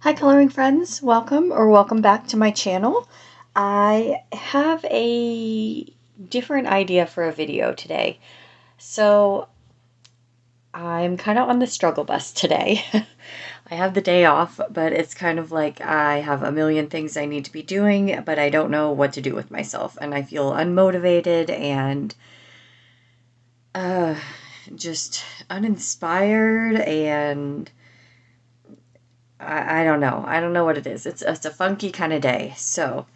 Hi coloring friends, welcome back to my channel. I have a different idea for a video today. So I'm kind of on the struggle bus today. I have the day off, but it's kind of like I have a million things I need to be doing, but I don't know what to do with myself, and I feel unmotivated and uh, just uninspired, and I don't know. I don't know what it is. It's a funky kind of day. So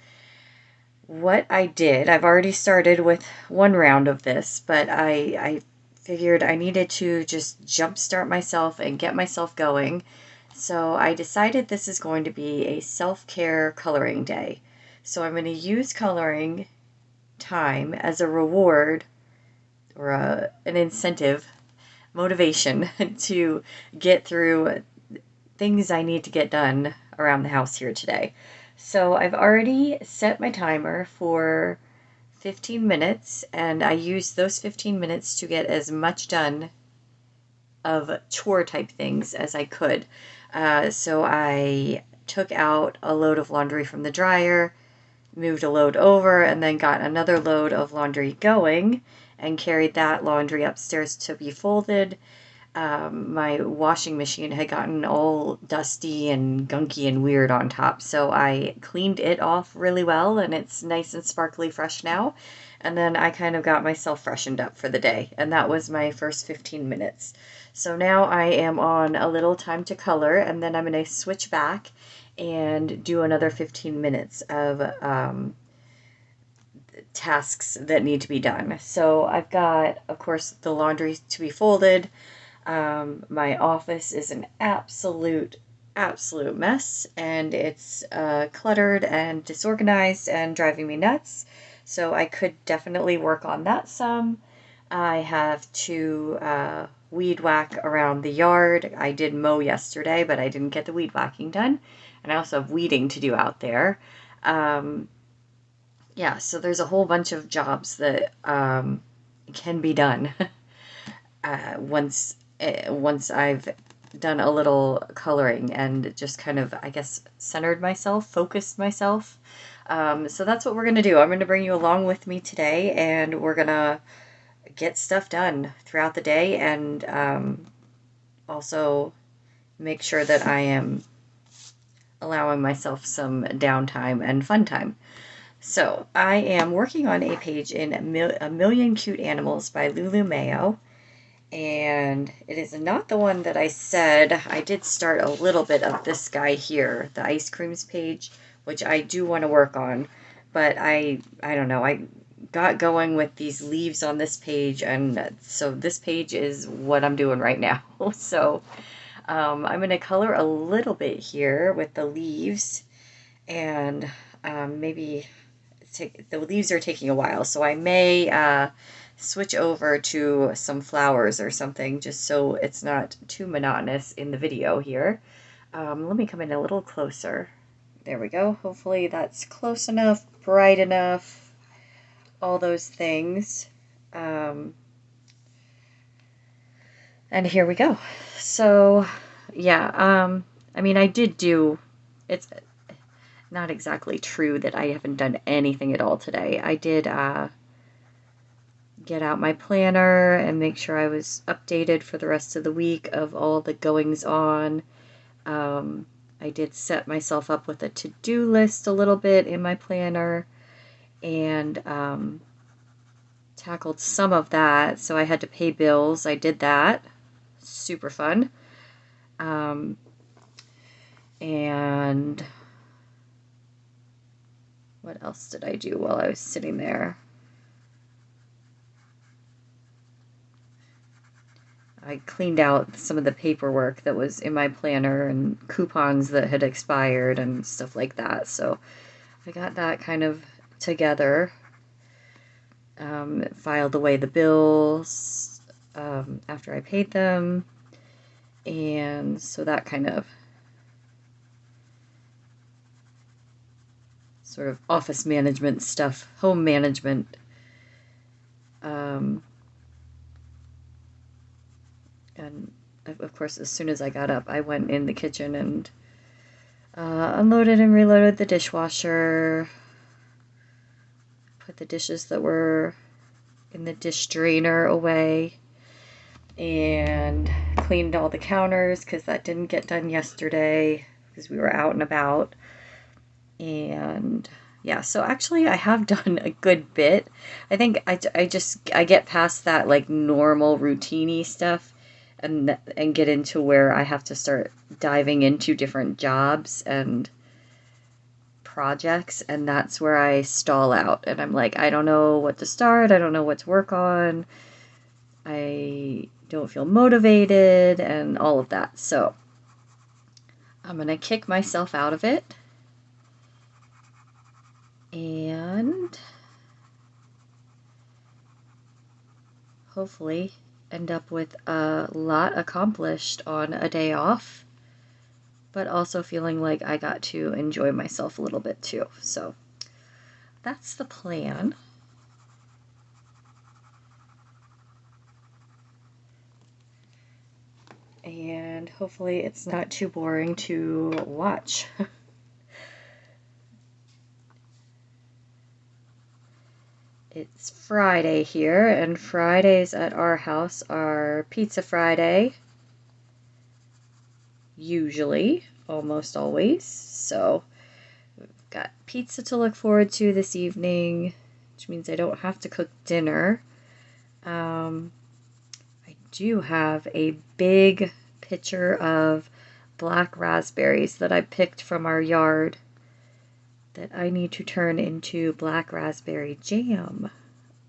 what I did, I've already started with one round of this, but I figured I needed to just jumpstart myself and get myself going. So I decided this is going to be a self-care coloring day. So I'm going to use coloring time as a reward or an incentive, motivation to get through things I need to get done around the house here today. So I've already set my timer for 15 minutes, and I used those 15 minutes to get as much done of chore type things as I could. So I took out a load of laundry from the dryer, moved a load over, and then got another load of laundry going and carried that laundry upstairs to be folded. My washing machine had gotten all dusty and gunky and weird on top, so I cleaned it off really well, and it's nice and sparkly fresh now. And then I kind of got myself freshened up for the day, and that was my first 15 minutes. So now I am on a little time to color, and then I'm going to switch back and do another 15 minutes of tasks that need to be done. So I've got, of course, the laundry to be folded. My office is an absolute mess, and it's cluttered and disorganized and driving me nuts. So I could definitely work on that some. I have to weed whack around the yard. I did mow yesterday, but I didn't get the weed whacking done. And I also have weeding to do out there. Um, yeah, so there's a whole bunch of jobs that can be done once I've done a little coloring and just kind of, I guess, centered myself, focused myself. So that's what we're going to do. I'm going to bring you along with me today, and we're going to get stuff done throughout the day, and also make sure that I am allowing myself some downtime and fun time. So I am working on a page in A Million Cute Animals by Lulu Mayo. And it is not the one that I said. I did start a little bit of this guy here, the ice creams page, which I do want to work on. But I don't know. I got going with these leaves on this page, and so this page is what I'm doing right now. So I'm going to color a little bit here with the leaves, and maybe the leaves are taking a while, so I may switch over to some flowers or something, just so it's not too monotonous in the video here. Let me come in a little closer. There we go. Hopefully that's close enough, bright enough, all those things. And here we go. So, yeah, I mean, I did do, it's not exactly true that I haven't done anything at all today. I did get out my planner and make sure I was updated for the rest of the week of all the goings on. I did set myself up with a to-do list a little bit in my planner, and tackled some of that. So I had to pay bills. I did that. Super fun. And what else did I do while I was sitting there? I cleaned out some of the paperwork that was in my planner and coupons that had expired and stuff like that. So I got that kind of together. Filed away the bills after I paid them. And so that kind of sort of office management stuff, home management. And of course, as soon as I got up, I went in the kitchen and Unloaded and reloaded the dishwasher. Put the dishes that were in the dish drainer away. And cleaned all the counters because that didn't get done yesterday because we were out and about. And yeah, so actually I have done a good bit. I think I get past that like normal routine-y stuff and get into where I have to start diving into different jobs and projects, and that's where I stall out and I'm like, I don't know what to start, I don't know what to work on, I don't feel motivated and all of that. So I'm gonna kick myself out of it and hopefully end up with a lot accomplished on a day off, but also feeling like I got to enjoy myself a little bit too. So that's the plan. And hopefully it's not too boring to watch. It's Friday here, and Fridays at our house are Pizza Friday. Usually, almost always. So, we've got pizza to look forward to this evening, which means I don't have to cook dinner. I do have a big pitcher of black raspberries that I picked from our yard that I need to turn into black raspberry jam.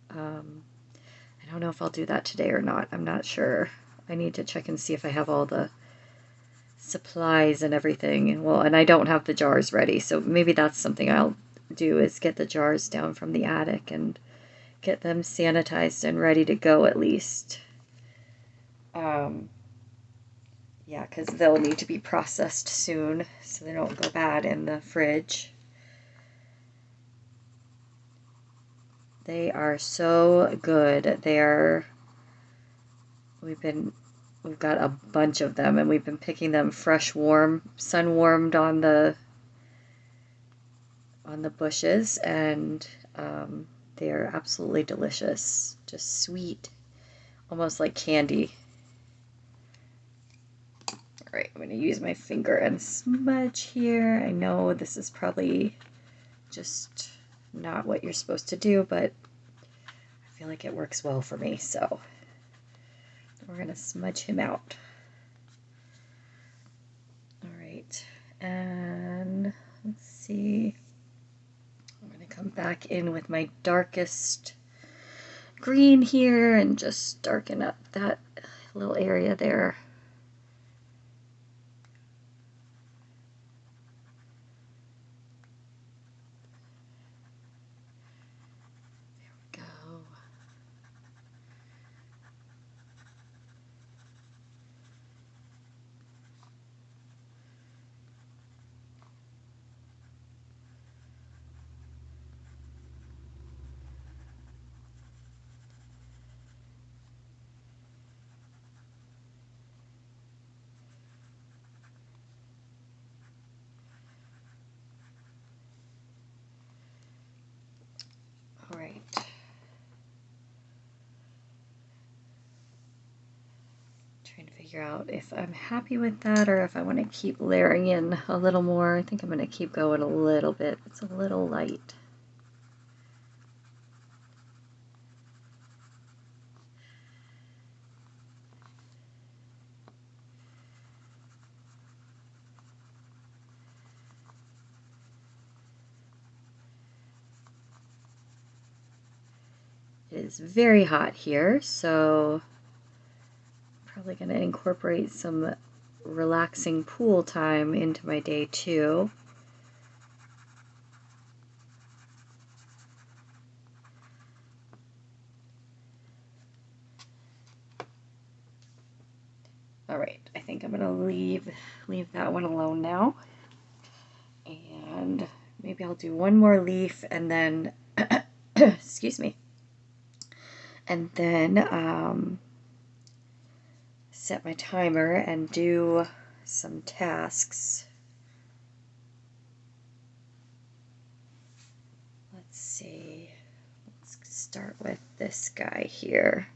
I don't know if I'll do that today or not. I'm not sure. I need to check and see if I have all the supplies and everything. Well, and I don't have the jars ready, so maybe that's something I'll do, is get the jars down from the attic and get them sanitized and ready to go at least. Yeah, because they'll need to be processed soon so they don't go bad in the fridge. They are so good. We've got a bunch of them and we've been picking them fresh, warm, sun warmed on the bushes, and they are absolutely delicious. Just sweet, almost like candy. All right, I'm going to use my finger and smudge here. I know this is probably just not what you're supposed to do, but I feel like it works well for me, so we're going to smudge him out. All right, and let's see. I'm going to come back in with my darkest green here and just darken up that little area there. There we go. All right. Trying to figure out if I'm happy with that or if I want to keep layering in a little more. I think I'm going to keep going a little bit. It's a little light. It is very hot here, so I'm probably going to incorporate some relaxing pool time into my day too. All right, I think I'm going to leave that one alone now. And maybe I'll do one more leaf and then excuse me. And then set my timer and do some tasks. let's see. Let's start with this guy here.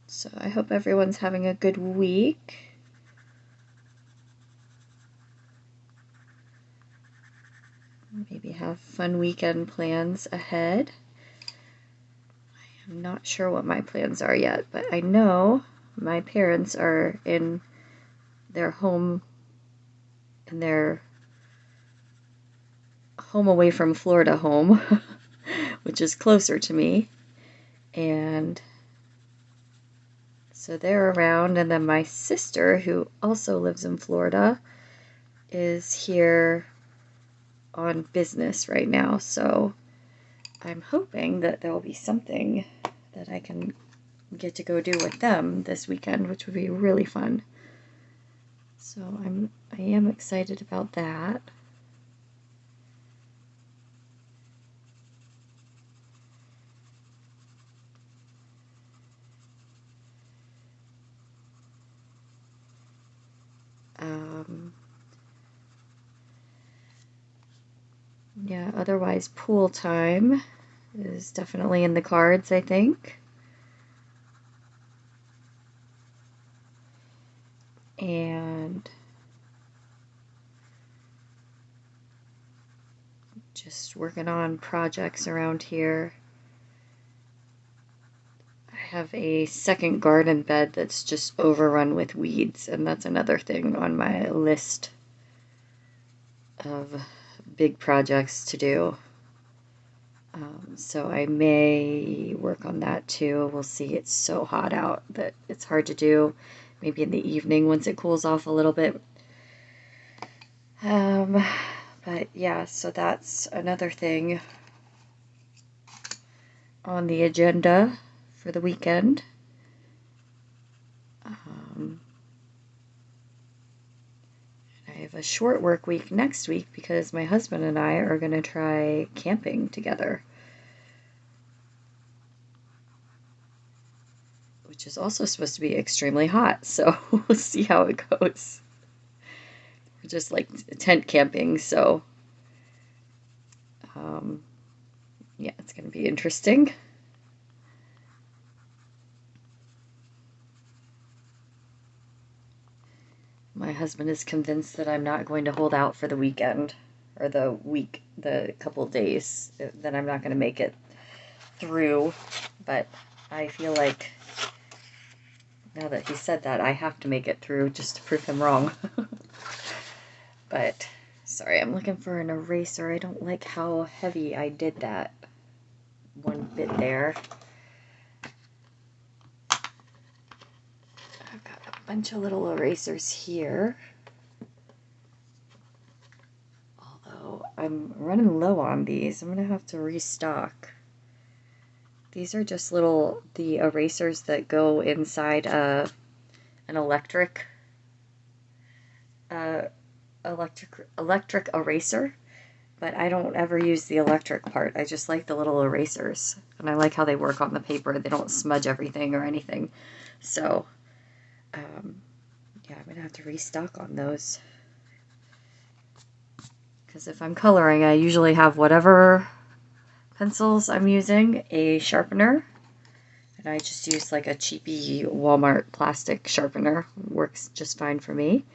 So I hope everyone's having a good week. Maybe have fun weekend plans ahead. I'm not sure what my plans are yet, but I know my parents are in their home, in their home away from Florida home, which is closer to me. And so they're around, and then my sister, who also lives in Florida, is here on business right now. So I'm hoping that there will be something that I can get to go do with them this weekend, which would be really fun. So I am excited about that. Yeah, otherwise pool time is definitely in the cards, I think. And just working on projects around here. I have a second garden bed that's just overrun with weeds, and that's another thing on my list of big projects to do. So I may work on that too. We'll see. It's so hot out that it's hard to do. Maybe in the evening once it cools off a little bit. But yeah, so that's another thing on the agenda for the weekend. I have a short work week next week because my husband and I are going to try camping together, which is also supposed to be extremely hot, so we'll see how it goes. We're just like tent camping, so yeah, it's going to be interesting. My husband is convinced that I'm not going to hold out for the weekend or the week, the couple days, that I'm not going to make it through. But I feel like now that he said that, I have to make it through just to prove him wrong. But sorry, I'm looking for an eraser. I don't like how heavy I did that one bit there. I've got a bunch of little erasers here. Although I'm running low on these, I'm going to have to restock. These are just the erasers that go inside an electric eraser, but I don't ever use the electric part. I just like the little erasers, and I like how they work on the paper. They don't smudge everything or anything. So, yeah, I'm going to have to restock on those. Because if I'm coloring, I usually have whatever pencils I'm using, a sharpener, and I just use like a cheapy Walmart plastic sharpener. Works just fine for me.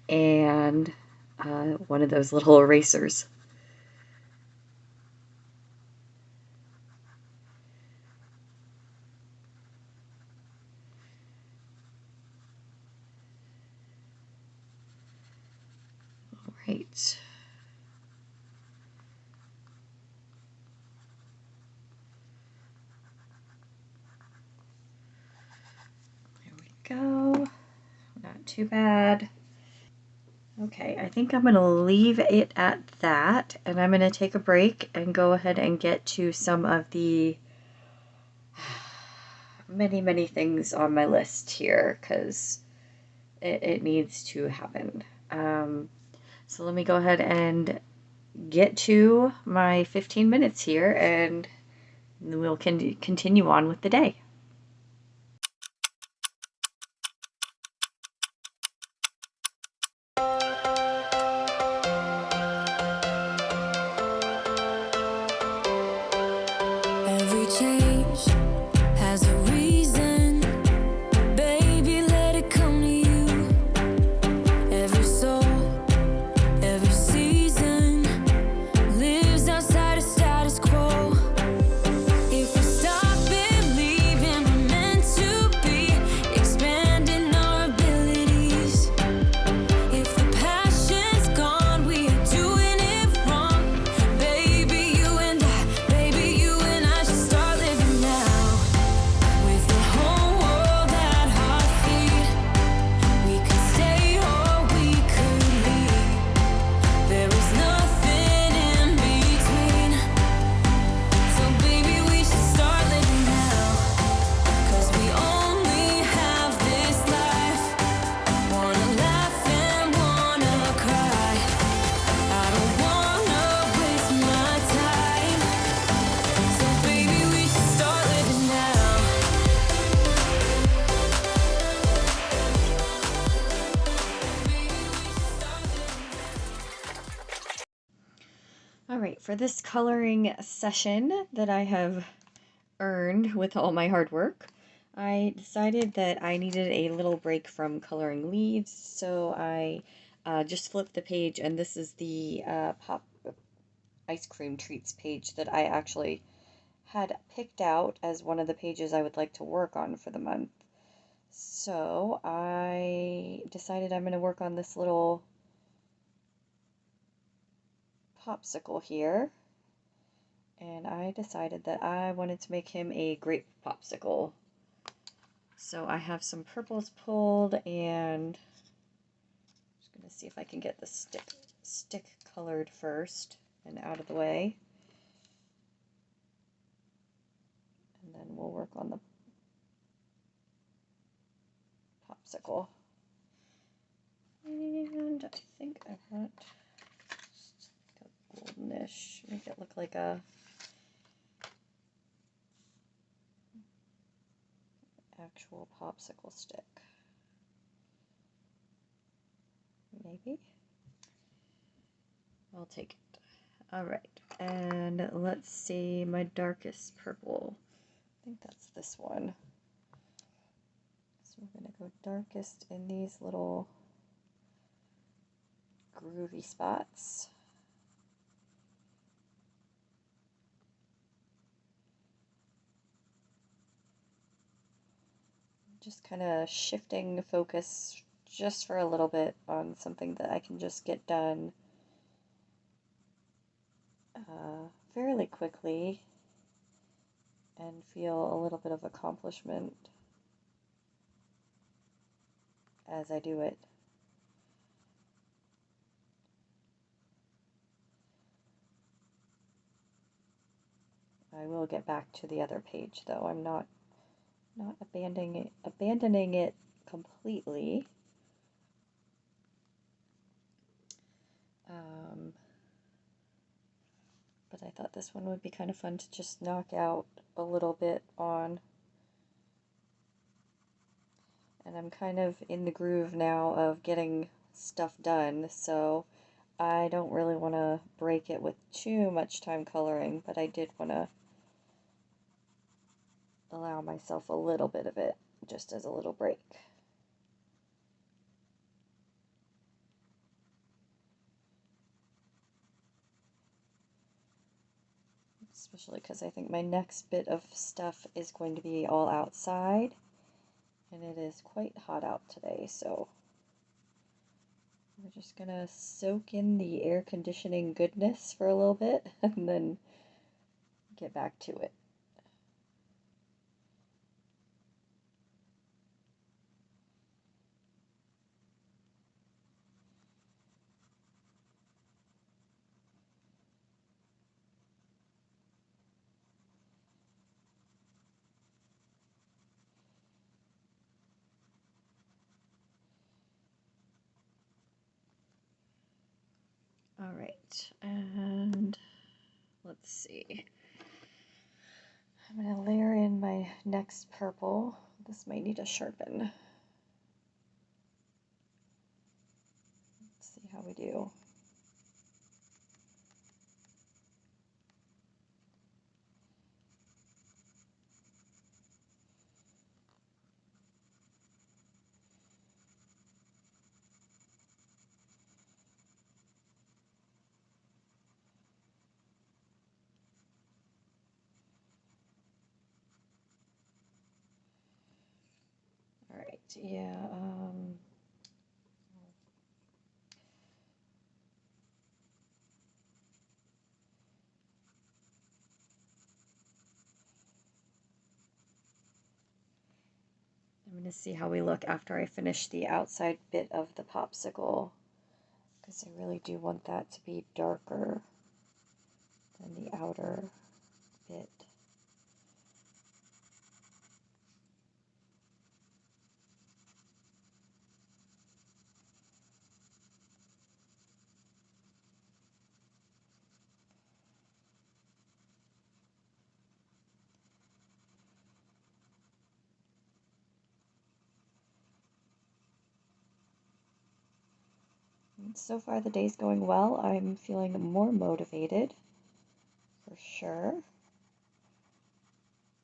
And one of those little erasers. All right. There we go. Not too bad. Okay, I think I'm going to leave it at that, and I'm going to take a break and go ahead and get to some of the many things on my list here, because it needs to happen. So let me go ahead and get to my 15 minutes here, and we'll continue on with the day. Every change has a reason, baby, let it come to you. Every soul, every season lives outside of status quo. If we stop believing we're meant to be, expanding our abilities. If the passion's gone, we are doing it wrong. Baby, you and I should start living now. With the whole world at our feet, we could stay or we could leave. There is nothing in between. So baby, we should start living now. 'Cause we only have this life. Wanna laugh and wanna cry. I don't wanna waste my time. So baby, we should start living now. All right, for this coloring session that I have earned with all my hard work, I decided that I needed a little break from coloring leaves, so I just flipped the page, and this is the Pop Ice Cream Treats page that I actually had picked out as one of the pages I would like to work on for the month. So I decided I'm going to work on this little popsicle here, and I decided that I wanted to make him a grape popsicle. So I have some purples pulled, and I'm just going to see if I can get the stick colored first and out of the way, and then we'll work on the popsicle. And I think I want a goldenish, make it look like a actual popsicle stick. Maybe. I'll take it. Alright, and let's see my darkest purple. I think that's this one. So we're going to go darkest in these little groovy spots. Just kind of shifting focus just for a little bit on something that I can just get done fairly quickly and feel a little bit of accomplishment as I do it. I will get back to the other page though. I'm not abandoning it completely. But I thought this one would be kind of fun to just knock out a little bit on. And I'm kind of in the groove now of getting stuff done, so I don't really want to break it with too much time coloring, but I did want to allow myself a little bit of it, just as a little break. Especially because I think my next bit of stuff is going to be all outside, and it is quite hot out today, so we're just gonna soak in the air conditioning goodness for a little bit and then get back to it. see. I'm going to layer in my next purple. This might need a sharpen. Let's see how we do. All right, yeah. I'm going to see how we look after I finish the outside bit of the popsicle, because I really do want that to be darker than the outer bit. And so far the day's going well. I'm feeling more motivated, for sure,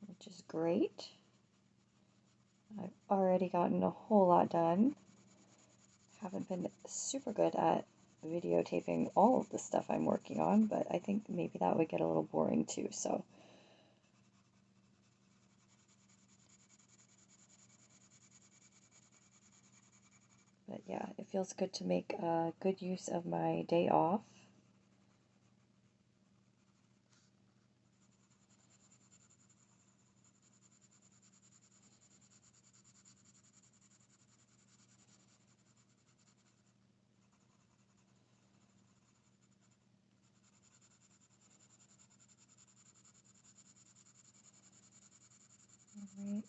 which is great. I've already gotten a whole lot done. Haven't been super good at videotaping all of the stuff I'm working on, but I think maybe that would get a little boring too, so. But yeah, it feels good to make good use of my day off. All right.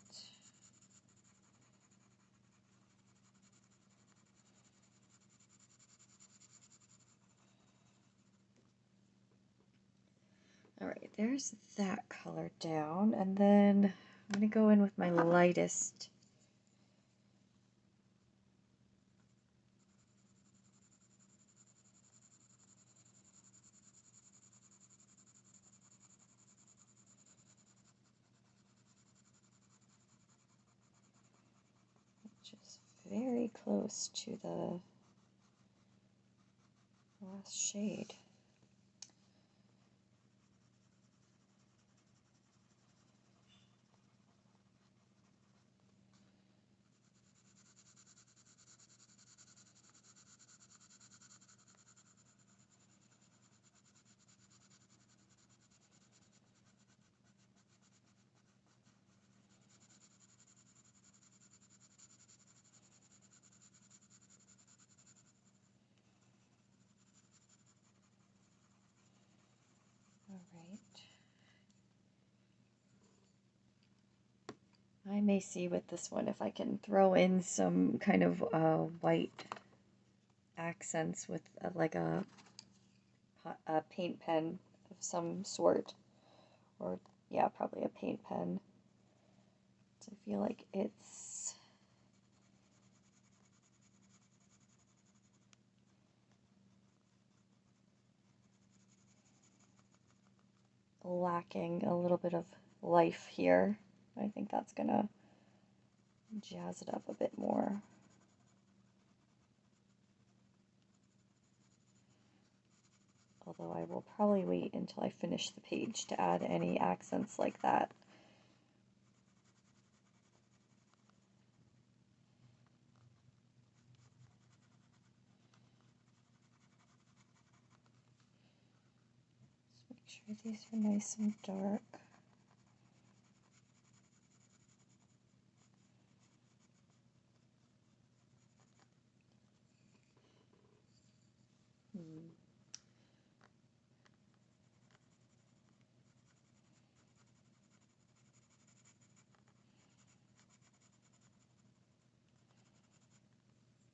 All right, there's that color down, and then I'm going to go in with my lightest which is very close to the last shade. All right. I may see with this one if I can throw in some kind of white accents with like a paint pen of some sort, or yeah, probably a paint pen. So I feel like it's lacking a little bit of life here. I think that's gonna jazz it up a bit more. Although I will probably wait until I finish the page to add any accents like that. Just make sure these are nice and dark.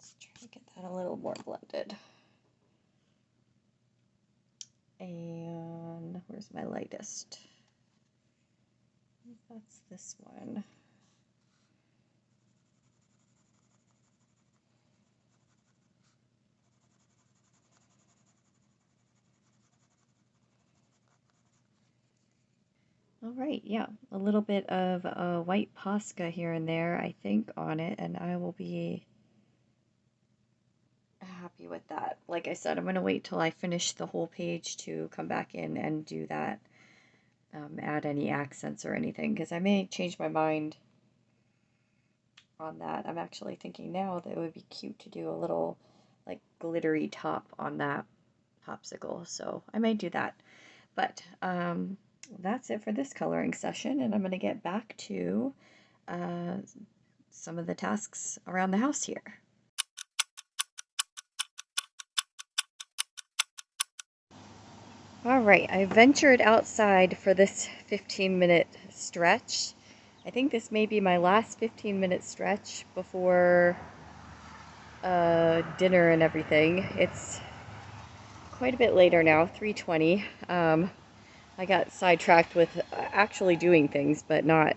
Let's try to get that a little more blended. And Where's my lightest? That's this one. All right, yeah, a little bit of white Posca here and there, I think, on it, and I will be happy with that. Like I said, I'm going to wait till I finish the whole page to come back in and do that, add any accents or anything, because I may change my mind on that. I'm actually thinking now that it would be cute to do a little, like, glittery top on that popsicle, so I may do that. But that's it for this coloring session, and I'm going to get back to some of the tasks around the house here. All right, I ventured outside for this 15-minute stretch. I think this may be my last 15-minute stretch before dinner and everything. It's quite a bit later now, 3:20. I got sidetracked with actually doing things, but not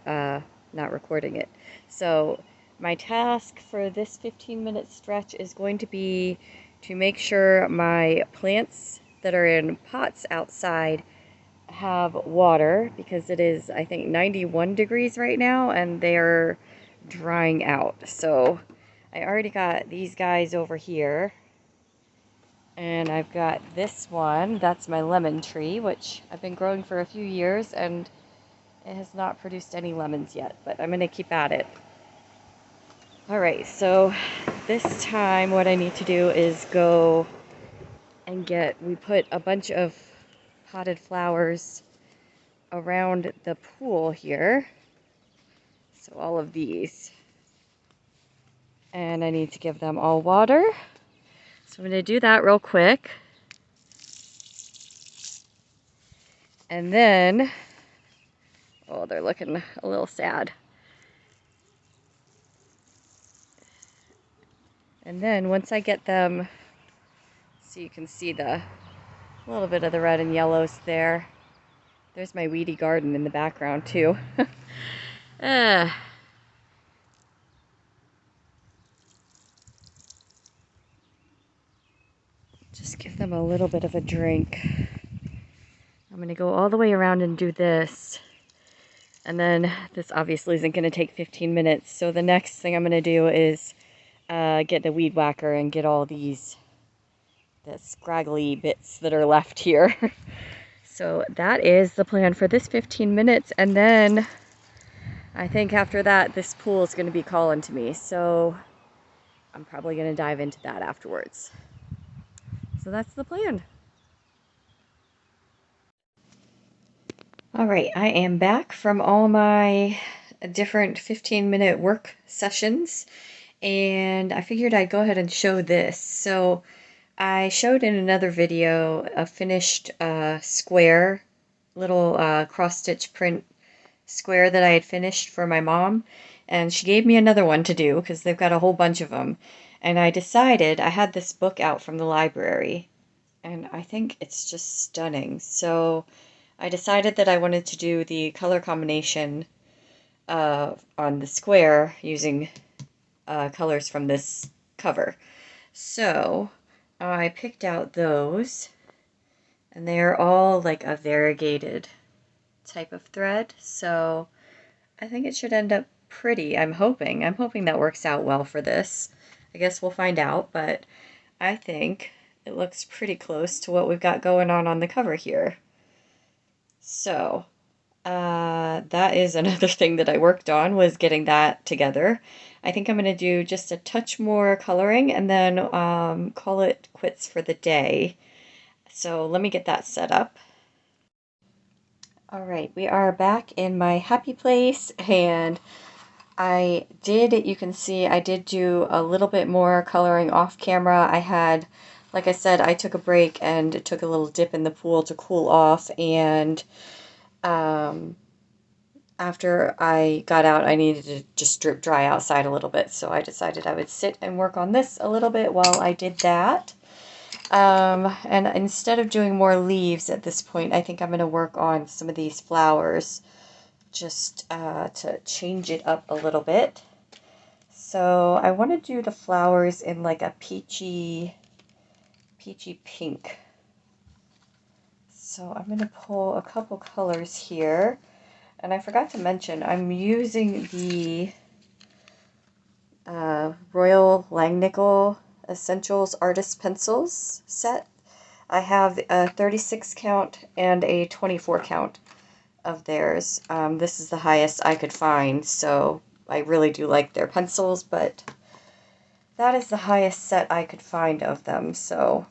recording it. So my task for this 15-minute stretch is going to be to make sure my plants that are in pots outside have water, because it is, I think, 91 degrees right now, and they are drying out. So I already got these guys over here. And I've got this one, that's my lemon tree, which I've been growing for a few years, and it has not produced any lemons yet, but I'm going to keep at it. Alright, so this time what I need to do is go and we put a bunch of potted flowers around the pool here. So all of these. And I need to give them all water. So I'm going to do that real quick. And then, oh, they're looking a little sad. And then once I get them, so you can see a little bit of the red and yellows there. There's my weedy garden in the background too. Just give them a little bit of a drink. I'm going to go all the way around and do this. And then this obviously isn't going to take 15 minutes. So the next thing I'm going to do is get the weed whacker and get all the scraggly bits that are left here. So that is the plan for this 15 minutes. And then I think after that, this pool is going to be calling to me. So I'm probably going to dive into that afterwards. So that's the plan. All right, I am back from all my different 15-minute work sessions, and I figured I'd go ahead and show this. So I showed in another video a finished square, little cross-stitch print square that I had finished for my mom, and she gave me another one to do because they've got a whole bunch of them. And I decided, I had this book out from the library, and I think it's just stunning. So I decided that I wanted to do the color combination on the square using colors from this cover. So I picked out those, and they are all like a variegated type of thread. So I think it should end up pretty. I'm hoping that works out well for this. I guess we'll find out, but I think it looks pretty close to what we've got going on the cover here. So that is another thing that I worked on, was getting that together. I think I'm going to do just a touch more coloring and then call it quits for the day. So let me get that set up. All right, we are back in my happy place, and you can see I did do a little bit more coloring off camera. I had, like I said, I took a break and took a little dip in the pool to cool off, and after I got out, I needed to just drip dry outside a little bit, so I decided I would sit and work on this a little bit while I did that. And instead of doing more leaves at this point, I think I'm going to work on some of these flowers just to change it up a little bit. So I want to do the flowers in like a peachy pink. So I'm going to pull a couple colors here. And I forgot to mention, I'm using the Royal Langnickel Essentials Artist Pencils set. I have a 36 count and a 24 count of theirs. This is the highest I could find, so I really do like their pencils, but that is the highest set I could find of them, so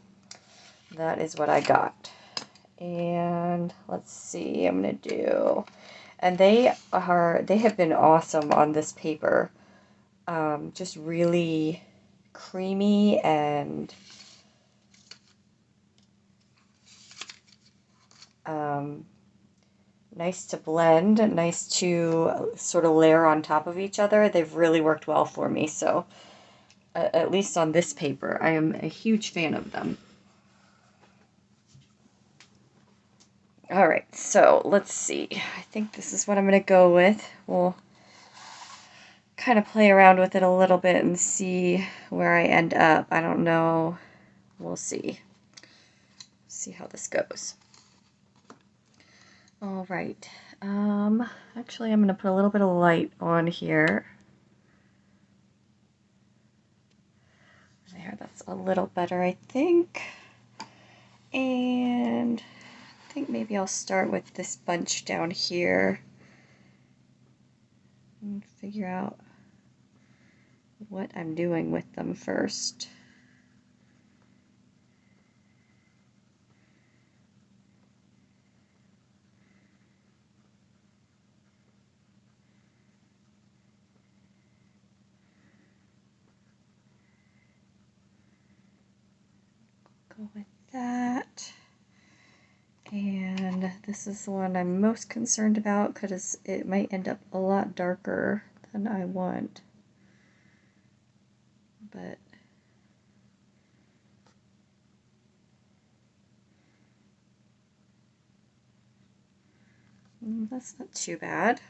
that is what I got. And let's see, I'm going to do... And they have been awesome on this paper. Just really creamy and nice to blend, nice to sort of layer on top of each other. They've really worked well for me, so at least on this paper, I am a huge fan of them. All right, so let's see. I think this is what I'm going to go with. We'll kind of play around with it a little bit and see where I end up. I don't know. We'll see. See how this goes. All right. Actually, I'm going to put a little bit of light on here. There, that's a little better, I think. And I think maybe I'll start with this bunch down here and figure out what I'm doing with them first. Go with that. And this is the one I'm most concerned about because it might end up a lot darker than I want. But that's not too bad.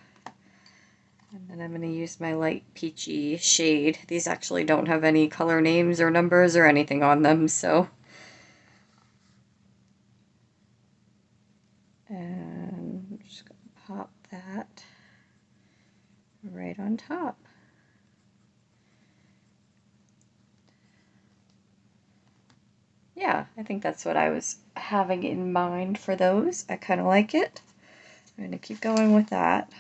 And then I'm going to use my light peachy shade. These actually don't have any color names or numbers or anything on them, so. And I'm just going to pop that right on top. Yeah, I think that's what I was having in mind for those. I kind of like it. I'm going to keep going with that.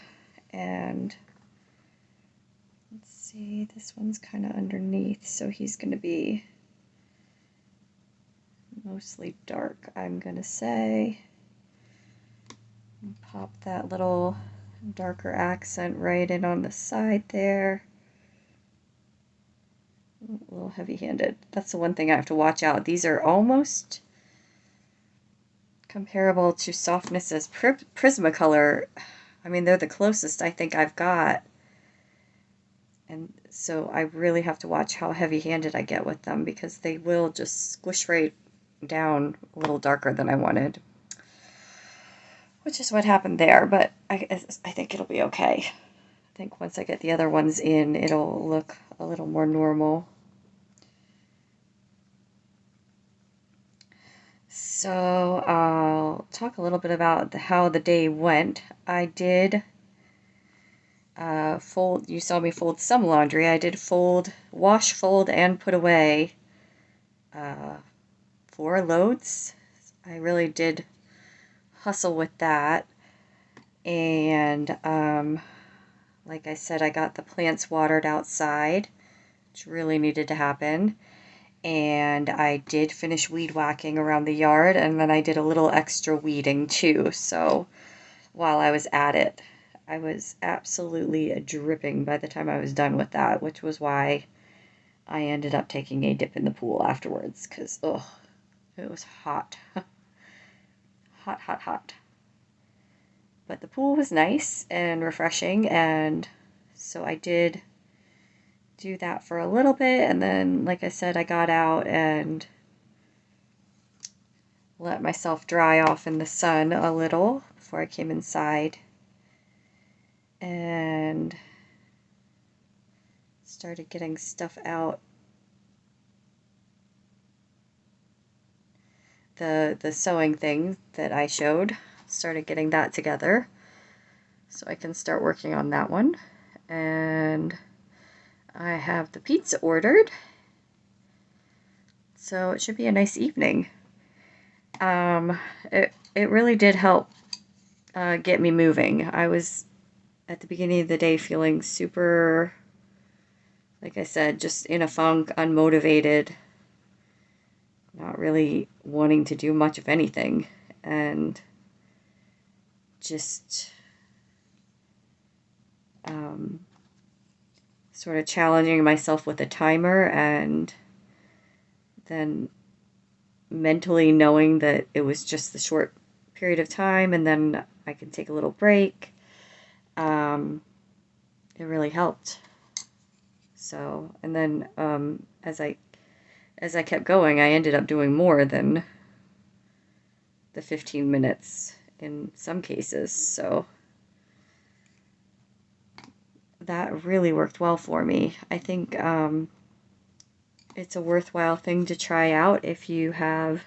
And let's see, this one's kind of underneath, so he's going to be mostly dark, I'm going to say. And pop that little darker accent right in on the side there. A little heavy-handed. That's the one thing I have to watch out. These are almost comparable to softness as Prismacolor. I mean, they're the closest I think I've got. And so I really have to watch how heavy-handed I get with them because they will just squish right down a little darker than I wanted. Which is what happened there, but I think it'll be okay. I think once I get the other ones in, it'll look a little more normal. So I'll talk a little bit about how the day went. I did fold, you saw me fold some laundry. I did wash, fold, and put away 4 loads. I really did hustle with that. And like I said, I got the plants watered outside, which really needed to happen. And I did finish weed whacking around the yard, and then I did a little extra weeding too. So while I was at it, I was absolutely dripping by the time I was done with that, which was why I ended up taking a dip in the pool afterwards, because, ugh, it was hot. Hot, hot, hot. But the pool was nice and refreshing, and so I did do that for a little bit, and then, like I said, I got out and let myself dry off in the sun a little before I came inside. And started getting stuff out. The sewing thing that I showed, started getting that together so I can start working on that one. And I have the pizza ordered, so it should be a nice evening. It really did help get me moving. I was at the beginning of the day feeling super, like I said, just in a funk, unmotivated, not really wanting to do much of anything, and just sort of challenging myself with a timer, and then mentally knowing that it was just the short period of time and then I can take a little break. It really helped. So, and then as I kept going, I ended up doing more than the 15 minutes in some cases. So that really worked well for me. I think it's a worthwhile thing to try out if you have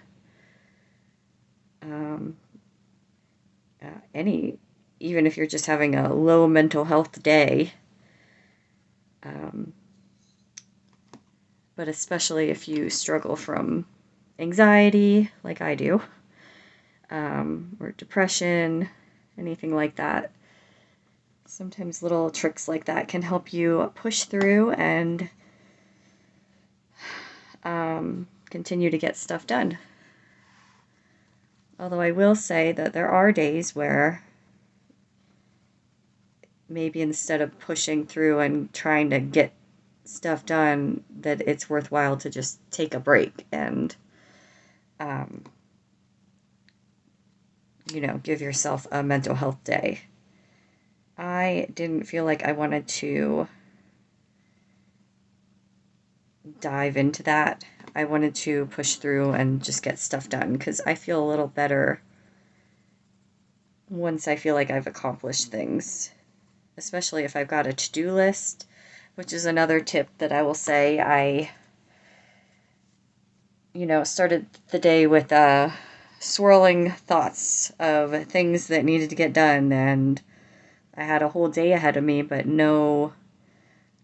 even if you're just having a low mental health day. But especially if you struggle from anxiety, like I do, or depression, anything like that. Sometimes little tricks like that can help you push through and continue to get stuff done. Although I will say that there are days where maybe instead of pushing through and trying to get stuff done, that it's worthwhile to just take a break and, give yourself a mental health day. I didn't feel like I wanted to dive into that. I wanted to push through and just get stuff done because I feel a little better once I feel like I've accomplished things, especially if I've got a to-do list, which is another tip that I will say. I started the day with swirling thoughts of things that needed to get done, and I had a whole day ahead of me, but no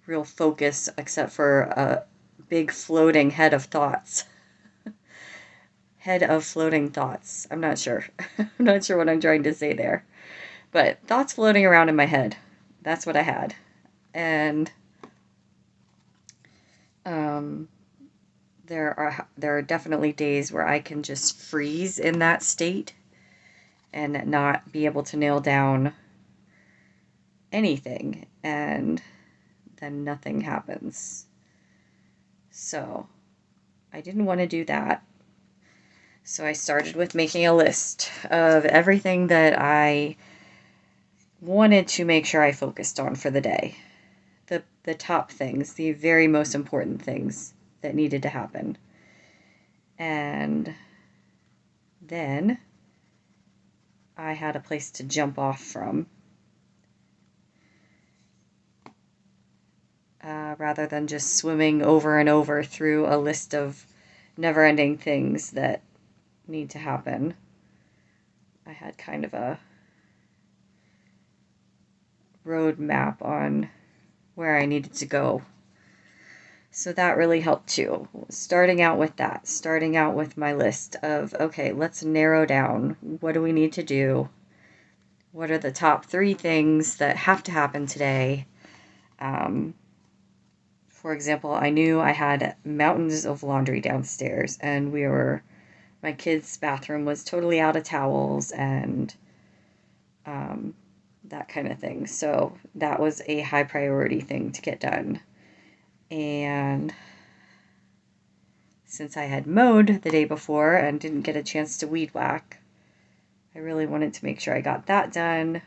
real focus except for a big floating head of thoughts. Head of floating thoughts. I'm not sure. I'm not sure what I'm trying to say there. But thoughts floating around in my head. That's what I had. And there are definitely days where I can just freeze in that state and not be able to nail down anything, and then nothing happens. So I didn't want to do that. So I started with making a list of everything that I wanted to make sure I focused on for the day. The top things, the very most important things that needed to happen. And then I had a place to jump off from, rather than just swimming over and over through a list of never-ending things that need to happen. I had kind of a road map on where I needed to go. So that really helped too. Starting out with that, starting out with my list of, okay, let's narrow down. What do we need to do? What are the top 3 things that have to happen today? For example, I knew I had mountains of laundry downstairs, and my kids' bathroom was totally out of towels and that kind of thing. So that was a high priority thing to get done. And since I had mowed the day before and didn't get a chance to weed whack, I really wanted to make sure I got that done.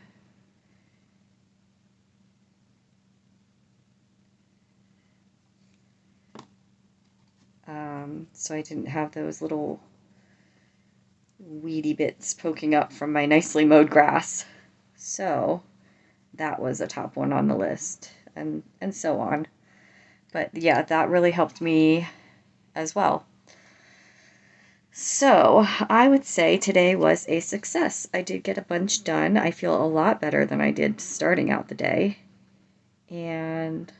So I didn't have those little weedy bits poking up from my nicely mowed grass. So that was a top one on the list, and so on. But yeah, that really helped me as well. So I would say today was a success. I did get a bunch done. I feel a lot better than I did starting out the day. And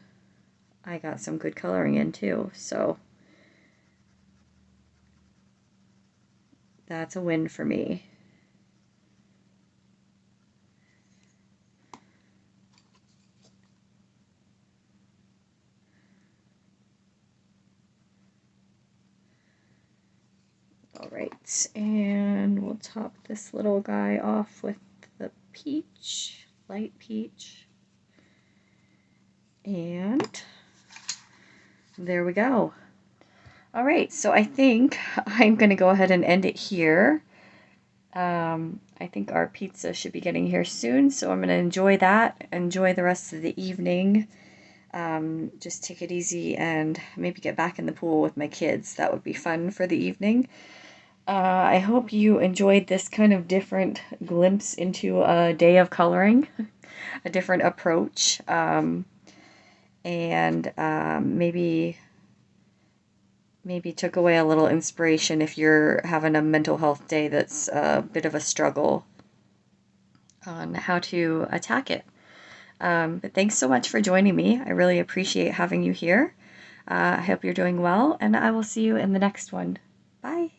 I got some good coloring in too. So that's a win for me. All right, and we'll top this little guy off with the peach, light peach. And there we go. All right, so I think I'm going to go ahead and end it here. I think our pizza should be getting here soon, so I'm going to enjoy that, enjoy the rest of the evening. Just take it easy and maybe get back in the pool with my kids. That would be fun for the evening. I hope you enjoyed this kind of different glimpse into a day of coloring, a different approach, and maybe took away a little inspiration if you're having a mental health day that's a bit of a struggle on how to attack it. But thanks so much for joining me. I really appreciate having you here. I hope you're doing well, and I will see you in the next one. Bye.